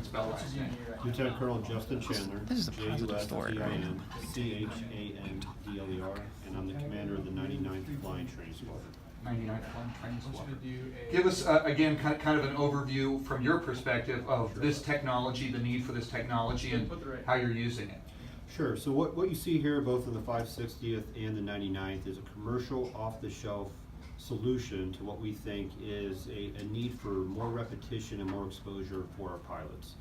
Spell last name. Lieutenant Colonel Justin Chandler. This is a positive story, right? Justin, and I'm the commander of the 99th Flying Training Squadron. 99th Flying Training Squadron. Give us, again, kind of an overview from your perspective of this technology, the need for this technology, and how you're using it. Sure. So what you see here, both in the 560th and the 99th, is a commercial off-the-shelf solution to what we think is a need for more repetition and more exposure for our pilots.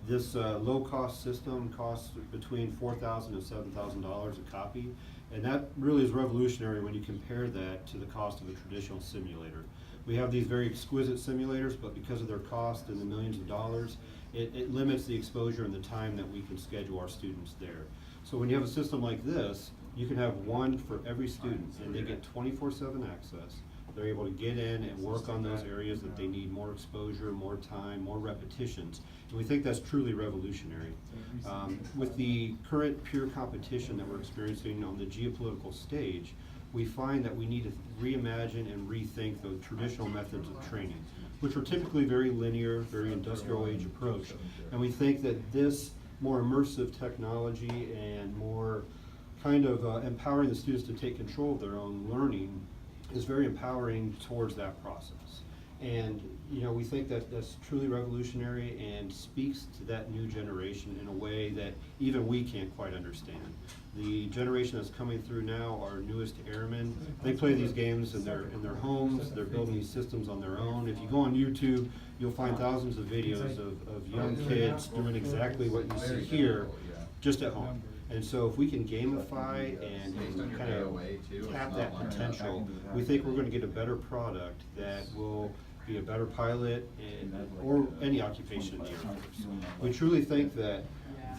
This low-cost system costs between $4,000 and $7,000 a copy, and that really is revolutionary when you compare that to the cost of a traditional simulator. We have these very exquisite simulators, but because of their cost in the millions of dollars, it limits the exposure and the time that we can schedule our students there. So when you have a system like this, you can have one for every student, and they get 24/7 access. They're able to get in and work on those areas that they need more exposure, more time, more repetitions. And we think that's truly revolutionary. With the current peer competition that we're experiencing on the geopolitical stage, we find that we need to reimagine and rethink the traditional methods of training, which are typically very linear, very industrial age approach. And we think that this more immersive technology and more kind of empowering the students to take control of their own learning is very empowering towards that process. And we think that that's truly revolutionary and speaks to that new generation in a way that even we can't quite understand. The generation that's coming through now, our newest airmen, they play these games in their homes. They're building these systems on their own. If you go on YouTube, you'll find thousands of videos of young kids doing exactly what you see here, just at home. And so if we can gamify and kind of tap that potential, we think we're going to get a better product that will be a better pilot or any occupation in the Air Force. We truly think that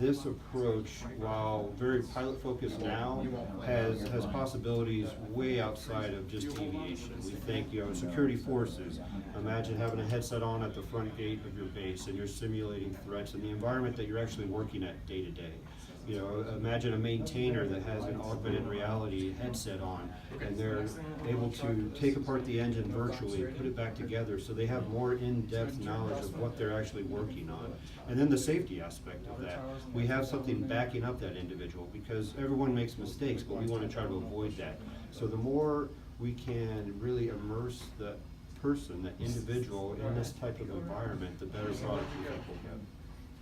this approach, while very pilot focused now, has possibilities way outside of just aviation. We think, security forces, imagine having a headset on at the front gate of your base and you're simulating threats in the environment that you're actually working at day to day. Imagine a maintainer that has an augmented reality headset on, and they're able to take apart the engine virtually, put it back together, so they have more in-depth knowledge of what they're actually working on. And then the safety aspect of that. We have something backing up that individual, because everyone makes mistakes, but we want to try to avoid that. So the more we can really immerse the person, that individual, in this type of environment, the better product we think we'll get.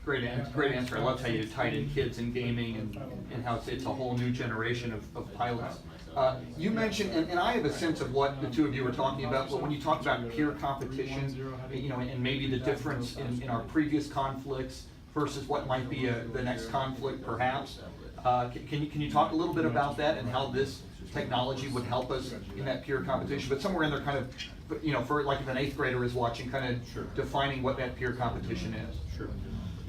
Great answer. I love how you tied in kids and gaming and how it's a whole new generation of pilots. You mentioned, and I have a sense of what the two of you were talking about, but when you talk about peer competition, and maybe the difference in our previous conflicts versus what might be the next conflict perhaps, can you talk a little bit about that and how this technology would help us in that peer competition, but somewhere in there kind of, for like if an 8th grader is watching, kind of defining what that peer competition is. Sure.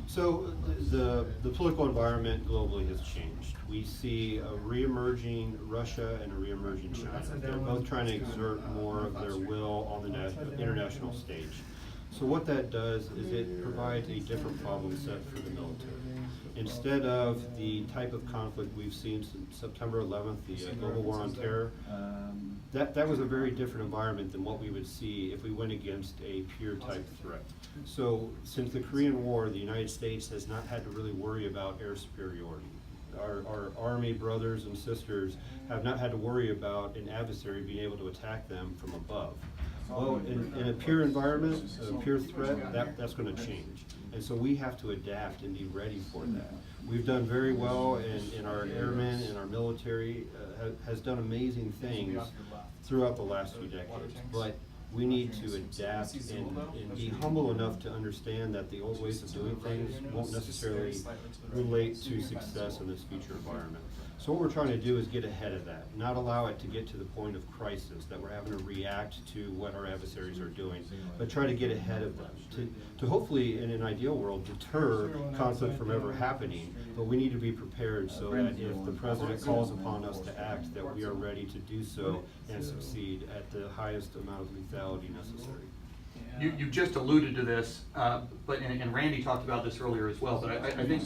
So the political environment globally has changed. We see a re-emerging Russia and a re-emerging China. They're both trying to exert more of their will on the international stage. So what that does is it provides a different problem set for the military. Instead of the type of conflict we've seen since September 11th, the global war on terror, that was a very different environment than what we would see if we went against a peer type threat. So since the Korean War, the United States has not had to really worry about air superiority. Our Army brothers and sisters have not had to worry about an adversary being able to attack them from above. Well, in a peer environment, a peer threat, that's going to change. And so we have to adapt and be ready for that. We've done very well, in our airmen and our military has done amazing things throughout the last few decades. But we need to adapt and be humble enough to understand that the old ways of doing things won't necessarily relate to success in this future environment. So what we're trying to do is get ahead of that, not allow it to get to the point of crisis, that we're having to react to what our adversaries are doing, but try to get ahead of them, to hopefully, in an ideal world, deter conflict from ever happening. But we need to be prepared so that if the president calls upon us to act, that we are ready to do so and succeed at the highest amount of lethality necessary. You just alluded to this, and Randy talked about this earlier as well, but I think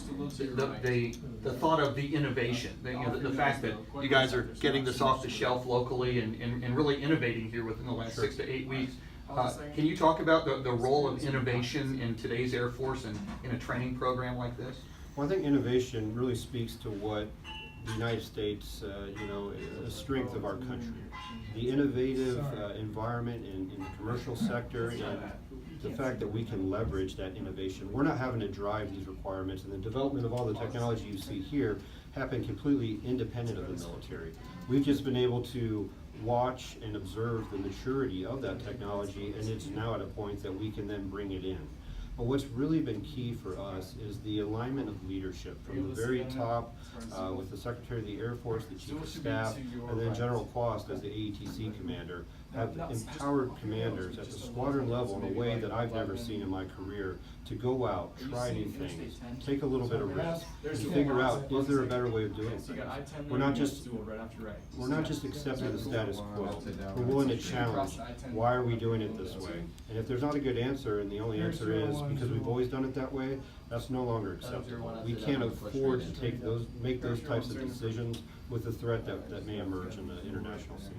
the thought of the innovation, the fact that you guys are getting this off the shelf locally and really innovating here within the last 6 to 8 weeks, Can you talk about the role of innovation in today's Air Force and in a training program like this? Well, I think innovation really speaks to what the United States, a strength of our country. The innovative environment in the commercial sector and the fact that we can leverage that innovation. We're not having to drive these requirements, and the development of all the technology you see here happened completely independent of the military. We've just been able to watch and observe the maturity of that technology, and it's now at a point that we can then bring it in. But what's really been key for us is the alignment of leadership from the very top with the Secretary of the Air Force, the Chief of Staff, and then General Quast as the AETC commander, have empowered commanders at the squadron level in a way that I've never seen in my career to go out, try new things, take a little bit of risk, and figure out, is there a better way of doing things? We're not just accepting the status quo. We're willing to challenge, why are we doing it this way? And if there's not a good answer, and the only answer is because we've always done it that way, that's no longer acceptable. We can't afford to make those types of decisions with the threat that may emerge in the international scene.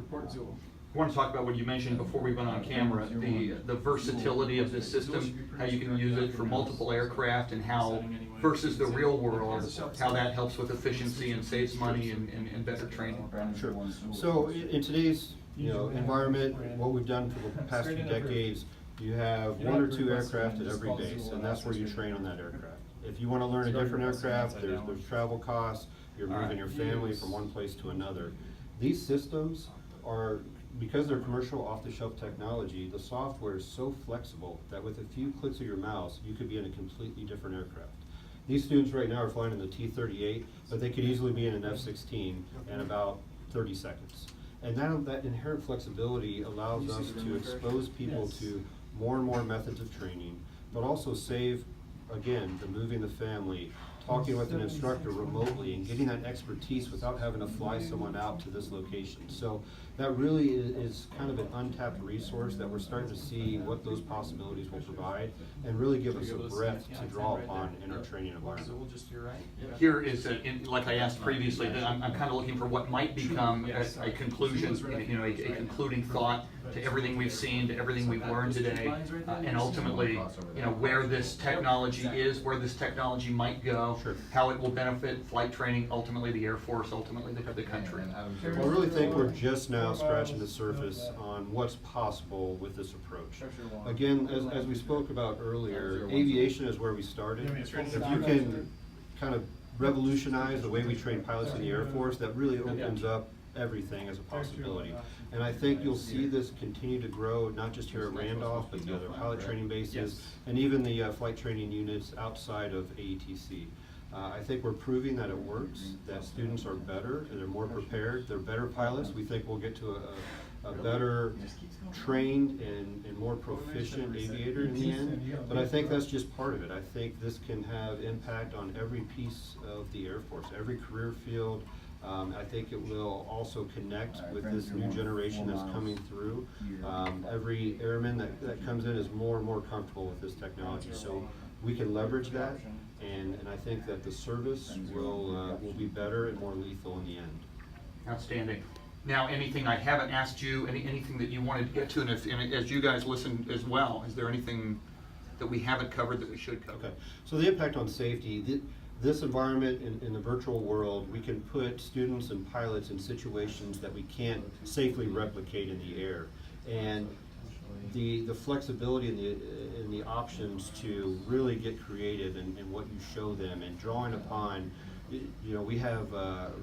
I want to talk about what you mentioned before we went on camera, the versatility of this system, how you can use it for multiple aircraft, and how, versus the real world, how that helps with efficiency and saves money and better training. Sure. So in today's environment, what we've done for the past few decades, you have 1 or 2 aircraft at every base, and that's where you train on that aircraft. If you want to learn a different aircraft, there's travel costs, you're moving your family from one place to another. These systems are, because they're commercial off-the-shelf technology, the software is so flexible that with a few clicks of your mouse, you could be in a completely different aircraft. These students right now are flying in the T-38, but they could easily be in an F-16 in about 30 seconds. And that inherent flexibility allows us to expose people to more and more methods of training, but also save, again, the moving the family, talking with an instructor remotely, and getting that expertise without having to fly someone out to this location. So that really is kind of an untapped resource that we're starting to see what those possibilities will provide, and really give us a breadth to draw upon in our training environment. Here is, like I asked previously, that I'm kind of looking for what might become a conclusion, a concluding thought to everything we've seen, to everything we've learned today, and ultimately, where this technology is, where this technology might go, Sure. how it will benefit flight training, ultimately the Air Force, ultimately the country. Well, I really think we're just now scratching the surface on what's possible with this approach. Again, as we spoke about earlier, aviation is where we started. If you can kind of revolutionize the way we train pilots in the Air Force, that really opens up everything as a possibility. And I think you'll see this continue to grow, not just here at Randolph, but the other pilot training bases, and even the flight training units outside of AETC. I think we're proving that it works, that students are better, they're more prepared, they're better pilots. We think we'll get to a better trained and more proficient aviator in the end. But I think that's just part of it. I think this can have impact on every piece of the Air Force, every career field. I think it will also connect with this new generation that's coming through. Every airman that comes in is more and more comfortable with this technology. So we can leverage that, and I think that the service will be better and more lethal in the end. Outstanding. Now, anything I haven't asked you, anything that you wanted to get to, and as you guys listen as well, is there anything that we haven't covered that we should cover? Okay, so the impact on safety, this environment in the virtual world, we can put students and pilots in situations that we can't safely replicate in the air. And the flexibility and the options to really get creative in what you show them, and drawing upon, we have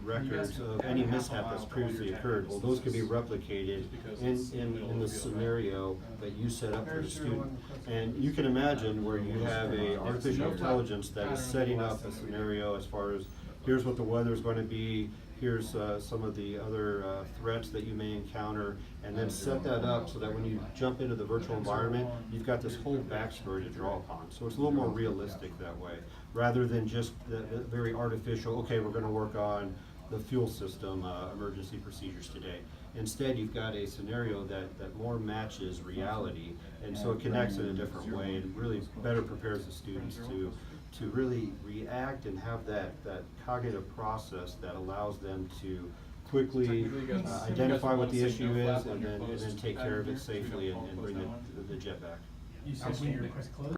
records of any mishap that's previously occurred. Well, those can be replicated in the scenario that you set up for the student. And you can imagine where you have a artificial intelligence that is setting up a scenario as far as, here's what the weather is going to be, here's some of the other threats that you may encounter, and then set that up so that when you jump into the virtual environment, you've got this whole backstory to draw upon. So it's a little more realistic that way, rather than just the very artificial, okay, we're going to work on the fuel system emergency procedures today. Instead, you've got a scenario that more matches reality, and so it connects in a different way and really better prepares the students to really react and have that cognitive process that allows them to quickly identify what the issue is and then take care of it safely and bring the jet back. You said when your request closed?